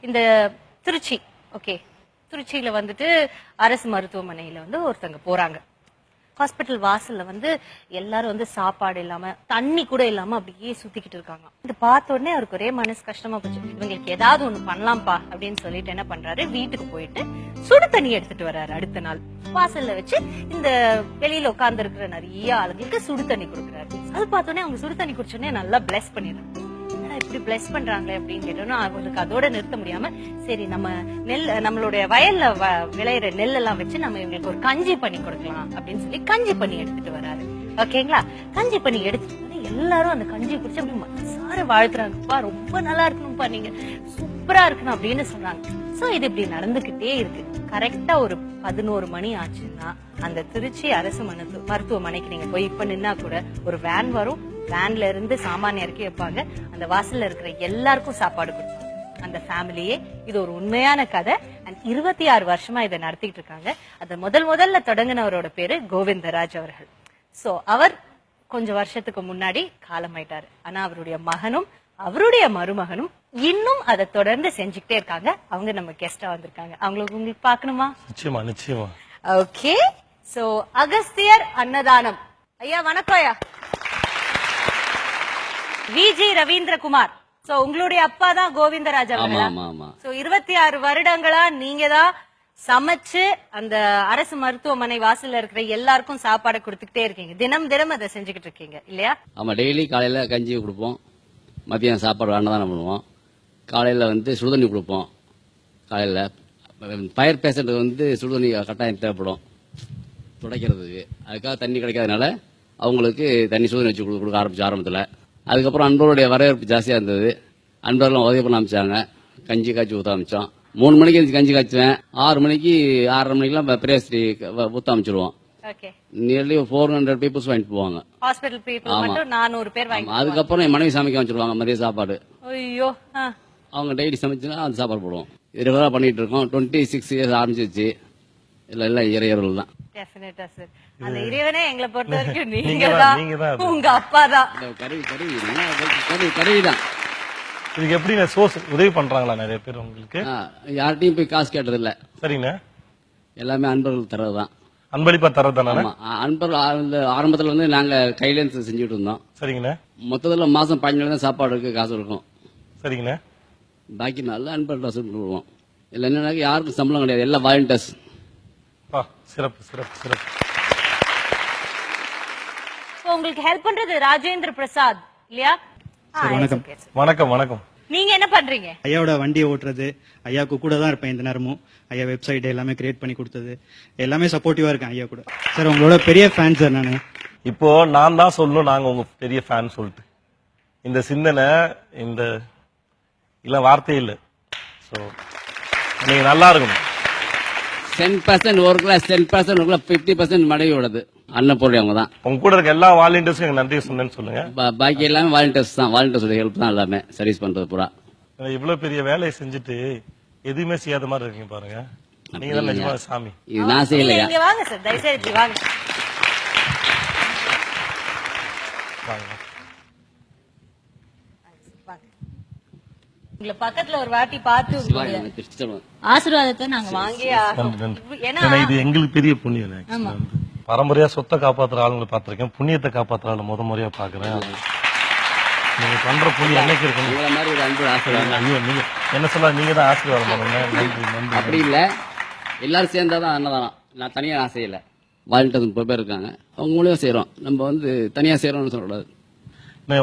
இந்த திருச்சி ஓகே திருச்சியில வந்துட்டு அரசு மருத்துவமனையில வந்து ஒருத்தங்க போறாங்க. ஹாஸ்பிட்டல் வாசல்ல வந்து எல்லாரும் வந்து சாப்பாடு இல்லாம தண்ணி கூட இல்லாம அப்படியே சுத்திக்கிட்டு இருக்காங்க. இது பார்த்த உடனே அவருக்கு ஒரே மனசு கஷ்டமா போச்சு. இவங்களுக்கு ஏதாவது ஒண்ணு பண்ணலாம்ப்பா அப்படின்னு சொல்லிட்டு என்ன பண்றாரு, வீட்டுக்கு போயிட்டு சுடு தண்ணி எடுத்துட்டு வர்றாரு. அடுத்த நாள் வாசல்ல வச்சு இந்த வெளியில உட்கார்ந்து இருக்கிற நிறைய ஆளுங்களுக்கு சுடு தண்ணி கொடுக்குறாரு. அது பார்த்தோன்னே அவங்க சுடு தண்ணி குடிச்சோடனே நல்லா பிளஸ் பண்ணிடுறாங்க. இப்படி பிளஸ் பண்றாங்களே அப்படின்னு கேட்டோம்னா அவங்களுக்கு அதோட நிறுத்த முடியாம, சரி நம்ம நம்மளுடைய வயல்ல விளையிற நெல் எல்லாம் வச்சு நம்ம இவங்களுக்கு ஒரு கஞ்சி பண்ணி கொடுக்கலாம் அப்படின்னு சொல்லி கஞ்சி பண்ணி எடுத்துட்டு வராரு. ஓகேங்களா, கஞ்சி பண்ணி எடுத்துட்டு எல்லாரும் அந்த கஞ்சி குடிச்சு அப்படி மனசார வாழ்த்துறாங்கப்பா, ரொம்ப நல்லா இருக்கணும்ப்பா, நீங்க சூப்பரா இருக்கணும் அப்படின்னு சொல்றாங்க. சோ இது இப்படி நடந்துகிட்டே இருக்கு. கரெக்டா ஒரு 11 மணி ஆச்சுன்னா அந்த திருச்சி அரசு மருத்துவமனைக்கு நீங்க போய் இப்ப நின்னா கூட ஒரு வேன் வரும். வேன்ல இருந்து சாமானிய இறக்கி வைப்பாங்க. அந்த வாசல்ல இருக்கிற எல்லாருக்கும் சாப்பாடு கொடுப்பாங்க. அந்த ஃபேமிலியே. இது ஒரு உண்மையான கதை. அண்ட் 26 வருஷமா இதை நடத்திட்டு இருக்காங்க. அதை முதல்ல தொடங்கினவரோட பேரு கோவிந்தராஜ் அவர்கள். சோ அவர் கொஞ்சம் வருஷத்துக்கு முன்னாடி காலமாயிட்டாரு. ஆனா அவருடைய மகனும் அவருடைய மருமகனும் இன்னும் அதை தொடர்ந்து செஞ்சுக்கிட்டே இருக்காங்க. அவங்க நம்ம கெஸ்டா வந்திருக்காங்க. உங்களுக்கு பாக்கணுமா? நிச்சயமா நிச்சயமா. ஓகே, சோ அகஸ்தியர் அன்னதானம் ஐயா, வணக்கம் ஐயா. விஜி ரவீந்திரகுமார். சோ உங்களுடைய அப்பா தான் கோவிந்தராஜ் அவர்களா? 26 வருடங்களா நீங்க தான் சமைச்சு அந்த அரசு மருத்துவமனை வாசல்ல இருக்கிற எல்லாருக்கும் சாப்பாடு கொடுத்துக்கிட்டே இருக்கீங்க. தினம் அதை செஞ்சுக்கிட்டு இருக்கீங்க இல்லையா? ஆமா, டெய்லி காலையில கஞ்சி கொடுப்போம், மதியம் சாப்பாடு அன்னதானம் பண்ணுவோம், காலையில வந்து சுடுதண்ணி கொடுப்போம். காலையில ஃபயர் பேஷண்ட் வந்து சுடுதண்ணி கட்டாயம் தேவைப்படும் துடைக்கிறதுக்கு. அதுக்காக தண்ணி கிடைக்காதனால அவங்களுக்கு தண்ணி சுடுதண்ணி வச்சு கொடுக்க ஆரம்பிச்சு ஆரம்பத்தில். அதுக்கப்புறம் அன்பர்களுடைய வரவேற்பு ஜாஸ்தியாக இருந்தது. அன்பரெல்லாம் உதவி பண்ண ஆரம்பிச்சாங்க. கஞ்சி காய்ச்சி ஊற்ற ஆரம்பிச்சோம். 3 மணிக்கு கஞ்சி காய்ச்சுவேன். 6 மணிக்கு 6:30 மணிக்கெல்லாம் பிரேஸ்டி ஊற்ற ஆரம்பிச்சிருவோம். நியர்லி 400 பீப்புள்ஸ் வாங்கிட்டு போவாங்க. ஹாஸ்பிடல் பீப்புள் மட்டும் 400 பேர் வாங்கி. அதுக்கப்புறம் என் மனைவி சமைக்க வச்சிருவாங்க மதிய சாப்பாடு. ஐயோ, அவங்க டெய்லி சமைச்சுன்னா அந்த சாப்பாடு போடுவோம். ரெகுலரா பண்ணிட்டு இருக்கோம். 26 இயர்ஸ் ஆரம்பிச்சிருச்சு. எல்லாம் இறையர்கள் தான். டெஃபினட்டா சார். அந்த இறைவனே எங்களை பொறுத்த வரைக்கும் நீங்க தான், உங்க அப்பா தான். கருவி தான். இதுக்கு எப்படி சோர்ஸ் உதவி பண்றாங்களா நிறைய பேர்? உங்களுக்கு யார்கிட்டயும் போய் காசு கேட்டது இல்ல. சரிங்க. எல்லாமே அன்பர்கள் தரதுதான். அன்பளிப்பா தரதானே? அன்பர்கள் ஆரம்பத்துல வந்து நாங்க கையில செஞ்சுட்டு இருந்தோம். சரிங்கண்ணா. மொத்தத்துல மாசம் 15 தான் சாப்பாடு இருக்கு, காசு இருக்கும். சரிங்கண்ணா. பாக்கி நாள் அன்பர்கள் சொல்லுவோம். இல்ல என்னன்னா யாருக்கும் சம்பளம் கிடையாது, எல்லாம் வாலண்டியர்ஸ். சிறப்பு சிறப்பு சிறப்பு. உங்களுக்கு ஹெல்ப் பண்றது ராஜேந்திர பிரசாத் இல்லையா? வணக்கம். வணக்கம் வணக்கம். நீங்க என்ன பண்றீங்க? ஐயாவோட வண்டியை ஓட்டுறது, ஐயாவுக்கு கூட தான் இருப்பேன் இந்த நேரமும். ஐயா வெப்சைட் எல்லாமே கிரியேட் பண்ணி கொடுத்தது, எல்லாமே சப்போர்ட்டிவா இருக்கேன் ஐயா கூட. சார் உங்களோட பெரிய ஃபேன் சார் நானு. இப்போ நான் தான் சொல்லணும் நாங்க உங்க பெரிய ஃபேன் சொல்லிட்டு. இந்த சிந்தனை இந்த இல்ல வார்த்தை இல்ல. சோ நீங்க நல்லா இருக்கணும். 10% ஒரு கிளாஸ் 10% ஒரு கிளாஸ் 50% மனைவியோடது அன்னப்பொருள் அவங்க தான். உங்க கூட இருக்க எல்லா வாலண்டியர்ஸும் நன்றி சொன்னேன்னு சொல்லுங்க. பாக்கி எல்லாமே வாலண்டியர்ஸ் தான். வாலண்டியர்ஸோட ஹெல்ப் தான் எல்லாமே சர்வீஸ் பண்றது பூரா. இவ்வளவு பெரிய வேலையை செஞ்சுட்டு எதுவுமே செய்யாத மாதிரி இருக்கீங்க பாருங்க. நீங்க தான் நிஜமா சாமி. இது நான் செய்யலையா? நீங்க வாங்க சார், தயவுசெய்து வாங்க. உங்களை பக்கத்துல ஒரு வாட்டி பார்த்து ஆசீர்வாதத்தை நாங்க வாங்கி. இது எங்களுக்கு பெரிய புண்ணியம். பரம்பரையா சொத்தை காப்பாத்துற ஆளுங்களை பாத்திருக்கேன், புண்ணியத்தை காப்பாத்துற ஆளு முறையா பாக்குறேன். நீங்க பண்ற புண்ணியம் என்னைக்கு இருக்கும்? நீங்க என்ன சொல்ல, நீங்க தான் ஆசீர்வாதம் பண்ணுங்க. நன்றி நன்றி. அப்படி இல்ல, எல்லாரும் சேர்ந்தாதான் அன்னதானம். நான் தனியா நான் செய்யல, வாலண்டியர்ஸ் 30 பேர் இருக்காங்க, அவங்க மூலியம் செய்யறோம். நம்ம வந்து தனியா செய்யறோம்னு சொல்லக்கூடாது.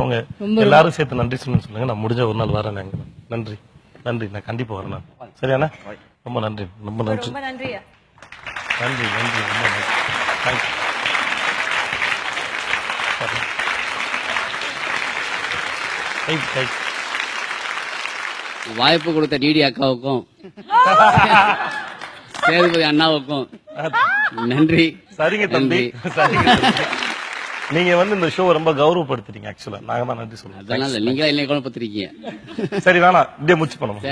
உங்க எல்லாரும் சேர்த்து நன்றி சொல்லுங்க. நான் முடிஞ்ச ஒரு நாள் வரேன். நன்றி நன்றி. நான் கண்டிப்பா வரேன். சரியாண்ணா? ரொம்ப நன்றி. ரொம்ப நன்றி. நன்றி நன்றி நன்றி. ரொம்ப நன்றி. வாய்ப்பு கொடுத்த டிடி அக்காவுக்கும் சேதுபதி அண்ணாவுக்கும் நன்றி. சரிங்க தம்பி. சரிங்க. நீங்க வந்து இந்த ஷோ ரொம்ப கௌரவப்படுத்துறீங்க. ஆக்சுவலா நாங்க தான் நன்றி சொல்லுவோம். அதனால நீங்களா என்னை குழப்பத்திருக்கீங்க. சரி வேணா இப்படியே முச்சு பண்ணுவோம்.